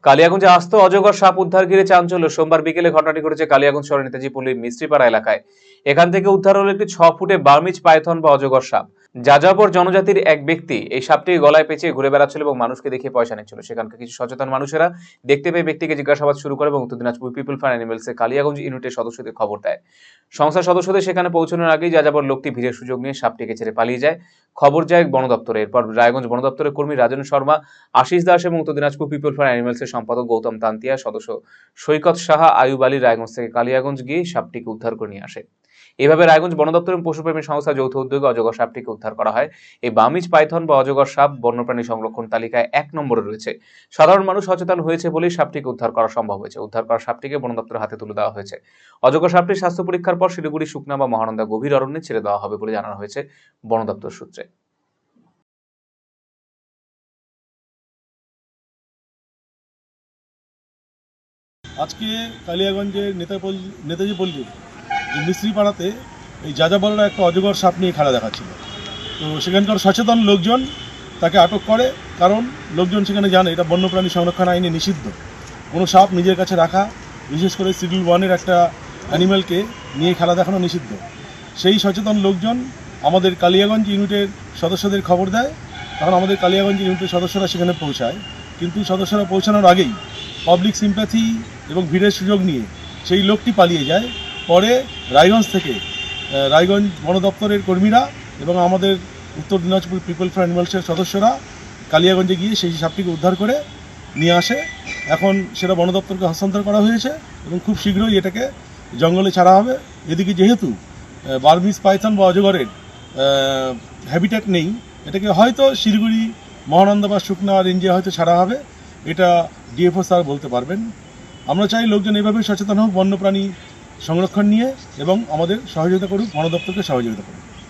কালিয়াগঞ্জে আস্ত অজগর সাপ উদ্ধার ঘিরে চাঞ্চল্য। সোমবার বিকেলে ঘটনাটি ঘটেছে কালিয়াগঞ্জ শহরের নেতাজি পল্লীর মিস্ত্রিপাড়া এলাকায়। এখান থেকে উদ্ধার হলো একটি 6 ফুটে বার্মিজ পাইথন বা অজগর সাপ। যাযাবর জনজাতির এক ব্যক্তি এই সাপটি গলায় পেঁচিয়ে ঘুরে বেড়াচ্ছিল এবং মানুষকে দেখে পয়সা নিচ্ছিল। সেখানকার কিছু সচেতন মানুষেরা দেখতে পেয়ে ব্যক্তিকে জিজ্ঞাসাবাদ শুরু করে এবং উত্তর দিনাজপুর পিপল ফর অ্যানিমেলসের কালিয়াগঞ্জ ইউনিটের সদস্যদের খবর দেয়। সংস্থার সদস্যদের সেখানে পৌঁছানোর আগেই যাযাবর লোকটি ভিড়ের সুযোগ নিয়ে সাপটিকে ছেড়ে পালিয়ে যায়। খবর যায় বন দপ্তরে। এরপর রায়গঞ্জ বন দপ্তরের কর্মী রাজন শর্মা, আশিস দাস এবং উত্তর দিনাজপুর পিপল ফর অ্যানিমেলসের সম্পাদক গৌতম তান্তিয়া, সদস্য সৈকত সাহা, আয়ুব আলী রায়গঞ্জ থেকে কালিয়াগঞ্জ গিয়ে সাপটিকে উদ্ধার করে নিয়ে আসে। এভাবে রায়গঞ্জ বন দপ্তর এবং পশুপ্রেমী সংস্থা যৌথ উদ্যোগে অজগর সাপটিকে উদ্ধার করা হয়। এই বার্মিজ পাইথন বা অজগর সাপ বন্যপ্রাণী সংরক্ষণ তালিকায় 1 নম্বরে রয়েছে। সাধারণ মানুষ সচেতন হয়েছে বলেই সাপটিকে উদ্ধার করা সম্ভব হয়েছে। উদ্ধার করা সাপটিকে বন দপ্তরের হাতে তুলে দেওয়া হয়েছে। অজগর সাপটির স্বাস্থ্য পরীক্ষার পর শিলিগুড়ি, শুকনা বা মহানন্দা গভীর অরণ্যে ছেড়ে দেওয়া হবে বলে জানানো হয়েছে বন দপ্তর সূত্রে। আজকে কালিয়াগঞ্জের নেতাজি পল্লীর মিস্ত্রিপাড়াতে এই যাযাবররা একটা অজগর সাপ নিয়ে খেলা দেখাচ্ছিল। তো সেখানকার সচেতন লোকজন তাকে আটক করে, কারণ লোকজন সেখানে জানে এটা বন্যপ্রাণী সংরক্ষণ আইনে নিষিদ্ধ। কোনো সাপ নিজের কাছে রাখা, বিশেষ করে শিডিউল 1-এর একটা অ্যানিম্যালকে নিয়ে খেলা দেখানো নিষিদ্ধ। সেই সচেতন লোকজন আমাদের কালিয়াগঞ্জ ইউনিটের সদস্যদের খবর দেয়, কারণ আমাদের কালিয়াগঞ্জ ইউনিটের সদস্যরা সেখানে পৌঁছায়। কিন্তু সদস্যরা পৌঁছানোর আগেই পাবলিক সিম্প্যাথি এবং ভিড়ের সুযোগ নিয়ে সেই লোকটি পালিয়ে যায়। পরে রায়গঞ্জ থেকে রায়গঞ্জ বন দপ্তরের কর্মীরা এবং আমাদের উত্তর দিনাজপুর পিপল ফর অ্যানিমালসের সদস্যরা কালিয়াগঞ্জে গিয়ে সেই সাপটিকে উদ্ধার করে নিয়ে আসে। এখন সেটা বন দপ্তরকে হস্তান্তর করা হয়েছে এবং খুব শীঘ্রই এটাকে জঙ্গলে ছাড়া হবে। এদিকে যেহেতু বার্মিজ পাইথন বা অজগরের হ্যাবিটেট নেই, এটাকে হয়তো শিলিগুড়ি, মহানন্দা বা শুকনা রেঞ্জে হয়তো ছাড়া হবে, এটা ডিএফও স্যার বলতে পারবেন। আমরা চাই লোকজন এভাবে সচেতন হোক বন্যপ্রাণী সংরক্ষণ নিয়ে এবং আমাদের সহযোগিতা করুক, বন দপ্তরকে সহযোগিতা করুক।